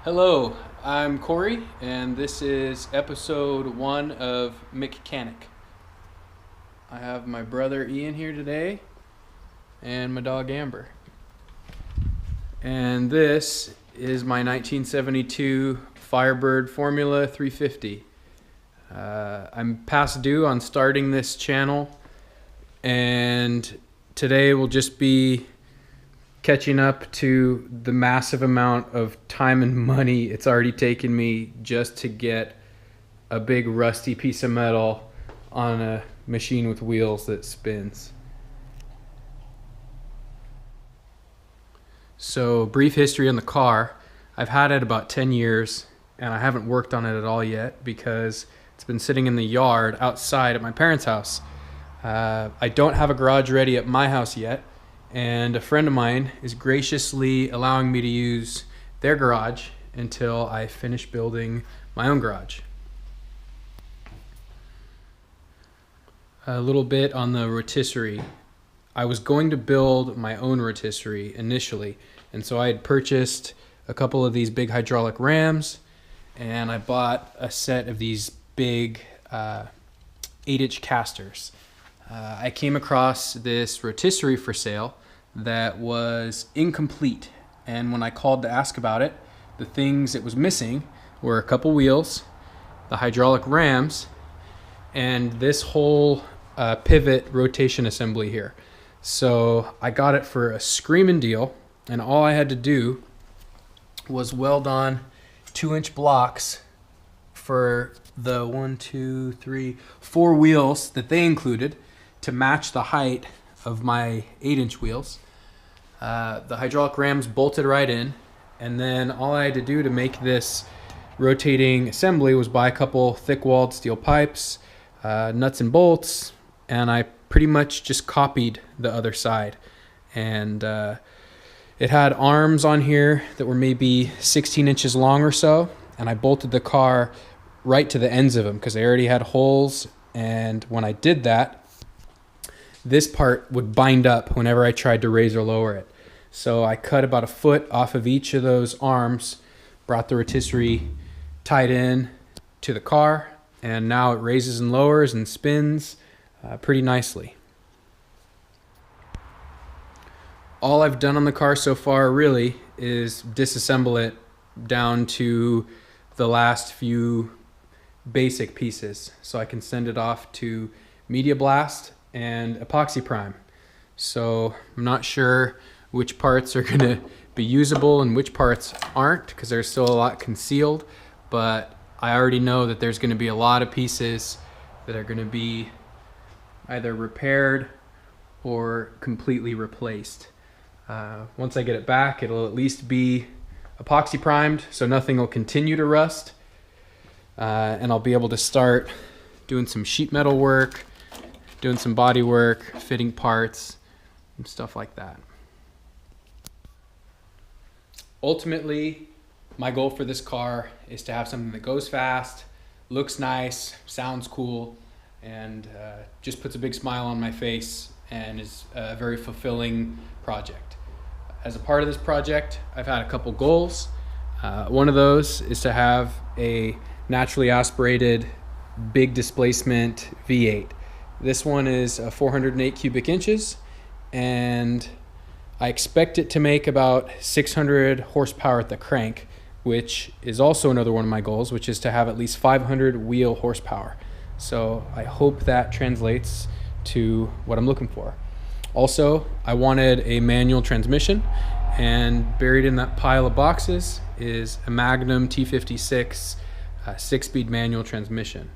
Hello, I'm Corey, and this is episode 1 of McChanic. I have my brother Ian here today, and my dog Amber. And this is my 1972 Firebird Formula 350. I'm past due on starting this channel, and today will just be catching up to the massive amount of time and money it's already taken me just to get a big rusty piece of metal on a machine with wheels that spins. So, brief history on the car. I've had it about 10 years and I haven't worked on it at all yet because it's been sitting in the yard outside at my parents' house. I don't have a garage ready at my house yet, and a friend of mine is graciously allowing me to use their garage until I finish building my own garage. A little bit on the rotisserie. I was going to build my own rotisserie initially, and so I had purchased a couple of these big hydraulic rams, and I bought a set of these big 8-inch casters. I came across this rotisserie for sale that was incomplete, and when I called to ask about it, the things it was missing were a couple wheels, the hydraulic rams, and this whole pivot rotation assembly here. So I got it for a screaming deal, and all I had to do was weld on 2-inch blocks for the 4 wheels that they included to match the height of my 8-inch wheels. The hydraulic rams bolted right in, and then all I had to do to make this rotating assembly was buy a couple thick-walled steel pipes, nuts and bolts, and I pretty much just copied the other side. And it had arms on here that were maybe 16 inches long or so, and I bolted the car right to the ends of them because they already had holes, and when I did that, this part would bind up whenever I tried to raise or lower it. So I cut about a foot off of each of those arms, brought the rotisserie tied in to the car, and now it raises and lowers and spins pretty nicely. All I've done on the car so far really is disassemble it down to the last few basic pieces so I can send it off to Media Blast and epoxy prime. So I'm not sure which parts are going to be usable and which parts aren't because there's still a lot concealed, but I already know that there's going to be a lot of pieces that are going to be either repaired or completely replaced. Once I get it back, it'll at least be epoxy primed so nothing will continue to rust, and I'll be able to start doing some sheet metal work, doing some body work, fitting parts, and stuff like that. Ultimately, my goal for this car is to have something that goes fast, looks nice, sounds cool, and just puts a big smile on my face and is a very fulfilling project. As a part of this project, I've had a couple goals. One of those is to have a naturally aspirated big displacement V8. This one is 408 cubic inches, and I expect it to make about 600 horsepower at the crank, which is also another one of my goals, which is to have at least 500 wheel horsepower. So I hope that translates to what I'm looking for. Also, I wanted a manual transmission, and buried in that pile of boxes is a Magnum T56 6-speed manual transmission.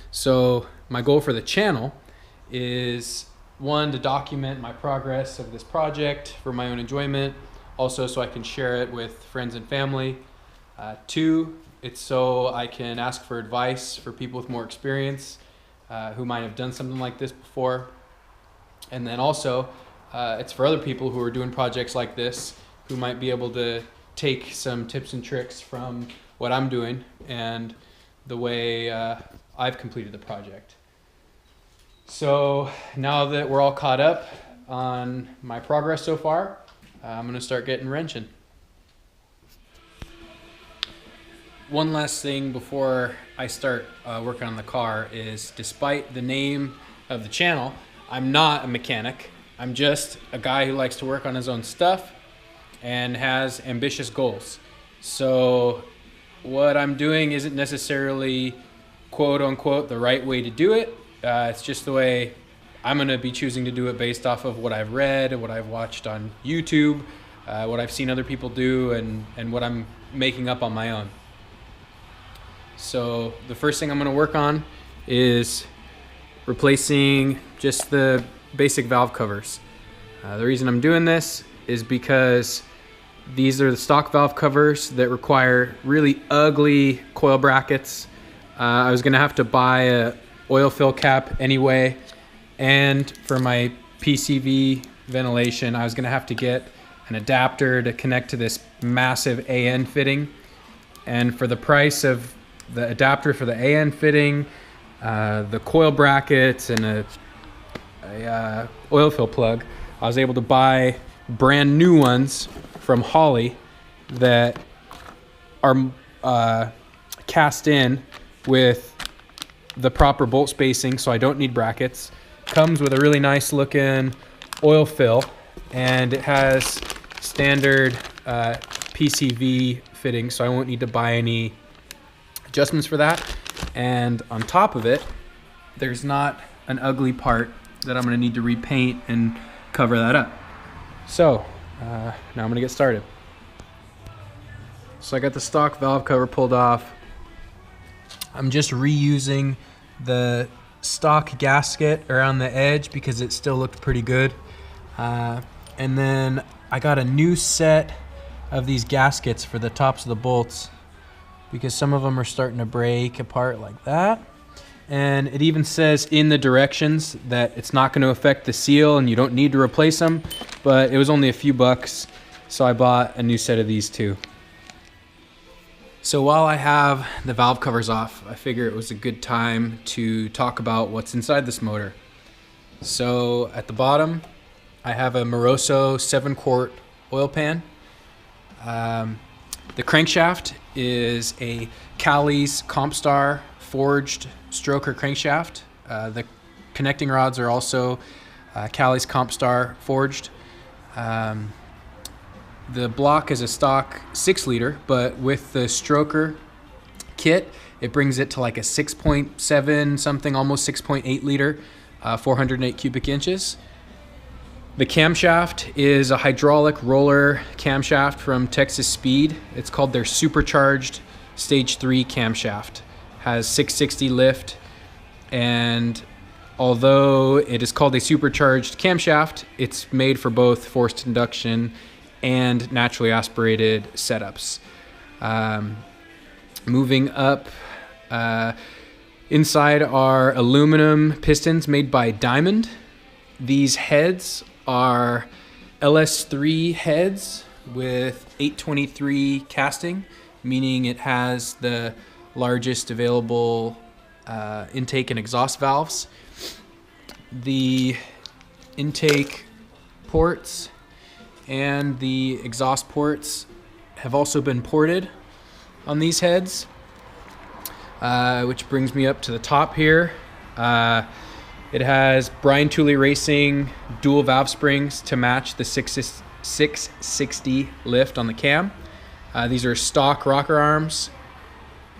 So my goal for the channel is, one, to document my progress of this project for my own enjoyment, also so I can share it with friends and family. Two, it's so I can ask for advice for people with more experience who might have done something like this before. And then also, it's for other people who are doing projects like this who might be able to take some tips and tricks from what I'm doing and the way I've completed the project. So now that we're all caught up on my progress so far, I'm going to start getting wrenching. one last thing before I start working on the car is, despite the name of the channel, I'm not a mechanic. I'm just a guy who likes to work on his own stuff and has ambitious goals. So what I'm doing isn't necessarily quote unquote the right way to do it. It's just the way I'm gonna be choosing to do it, based off of what I've read and what I've watched on YouTube, what I've seen other people do, and what I'm making up on my own. So the first thing I'm gonna work on is replacing just the basic valve covers. The reason I'm doing this is because these are the stock valve covers that require really ugly coil brackets. I was gonna have to buy a oil fill cap anyway, and for my PCV ventilation, I was gonna have to get an adapter to connect to this massive AN fitting. And for the price of the adapter for the AN fitting, the coil brackets, and a oil fill plug, I was able to buy brand new ones from Holly that are cast in with the proper bolt spacing, so I don't need brackets. Comes with a really nice looking oil fill, and it has standard PCV fitting, so I won't need to buy any adjustments for that. And on top of it, there's not an ugly part that I'm gonna need to repaint and cover that up. So now I'm gonna get started. So I got the stock valve cover pulled off. I'm just reusing the stock gasket around the edge because it still looked pretty good. And then I got a new set of these gaskets for the tops of the bolts because some of them are starting to break apart like that. And it even says in the directions that it's not going to affect the seal and you don't need to replace them, but it was only a few bucks, so I bought a new set of these too. So while I have the valve covers off, I figure it was a good time to talk about what's inside this motor. So at the bottom, I have a Moroso 7-quart oil pan. The crankshaft is a Cali's Compstar forged stroker crankshaft. The connecting rods are also Cali's Compstar forged. The block is a stock 6-liter, but with the stroker kit, it brings it to like a 6.7 something, almost 6.8 liter, 408 cubic inches. The camshaft is a hydraulic roller camshaft from Texas Speed. It's called their supercharged stage 3 camshaft. Has 660 lift, and although it is called a supercharged camshaft, it's made for both forced induction and naturally aspirated setups. Moving up, inside are aluminum pistons made by Diamond. These heads are LS3 heads with 823 casting, meaning it has the largest available intake and exhaust valves. The intake ports and the exhaust ports have also been ported on these heads, which brings me up to the top here. It has Brian Tooley Racing dual valve springs to match the 660 lift on the cam. These are stock rocker arms.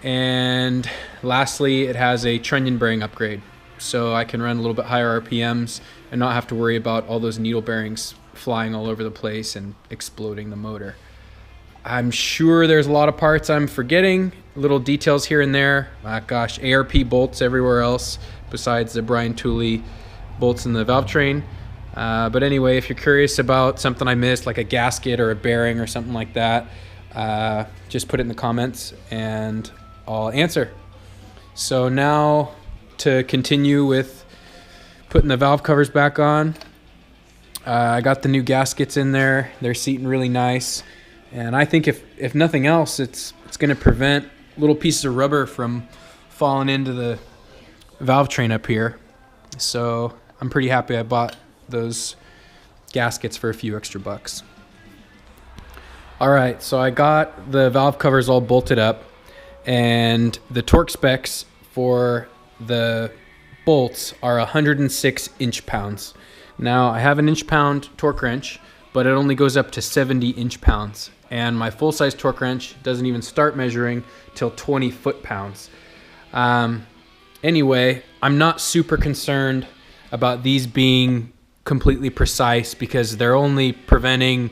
And lastly, it has a trunnion bearing upgrade, so I can run a little bit higher RPMs and not have to worry about all those needle bearings flying all over the place and exploding the motor. I'm sure there's a lot of parts I'm forgetting, little details here and there. Gosh, ARP bolts everywhere else besides the Brian Tooley bolts in the valve train. But anyway, if you're curious about something I missed, like a gasket or a bearing or something like that, just put it in the comments and I'll answer. So now to continue with putting the valve covers back on, I got the new gaskets in there. They're seating really nice, and I think if nothing else, it's going to prevent little pieces of rubber from falling into the valve train up here. So I'm pretty happy I bought those gaskets for a few extra bucks. All right, so I got the valve covers all bolted up, and the torque specs for the bolts are 106 inch-pounds. Now, I have an inch-pound torque wrench, but it only goes up to 70 inch-pounds, and my full-size torque wrench doesn't even start measuring till 20 foot-pounds. Anyway, I'm not super concerned about these being completely precise because they're only preventing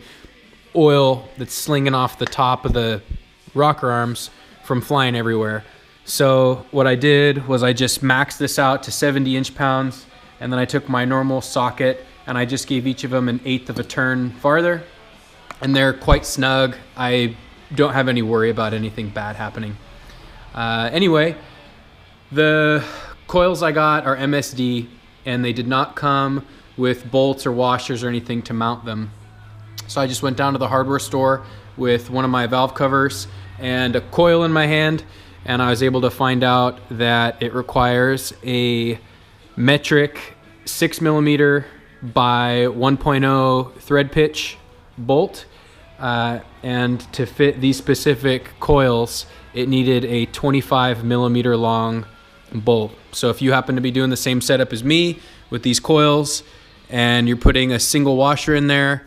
oil that's slinging off the top of the rocker arms from flying everywhere. So what I did was I just maxed this out to 70 inch-pounds, and then I took my normal socket and I just gave each of them 1/8 of a turn farther, and they're quite snug. I don't have any worry about anything bad happening. Anyway, the coils I got are MSD, and they did not come with bolts or washers or anything to mount them. So I just went down to the hardware store with one of my valve covers and a coil in my hand, and I was able to find out that it requires a metric 6mm by 1.0 thread pitch bolt, and to fit these specific coils it needed a 25mm long bolt. So if you happen to be doing the same setup as me with these coils and you're putting a single washer in there,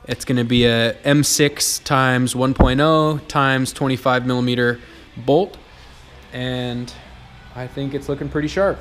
it's going to be a M6 times 1.0 times 25mm bolt, and I think it's looking pretty sharp.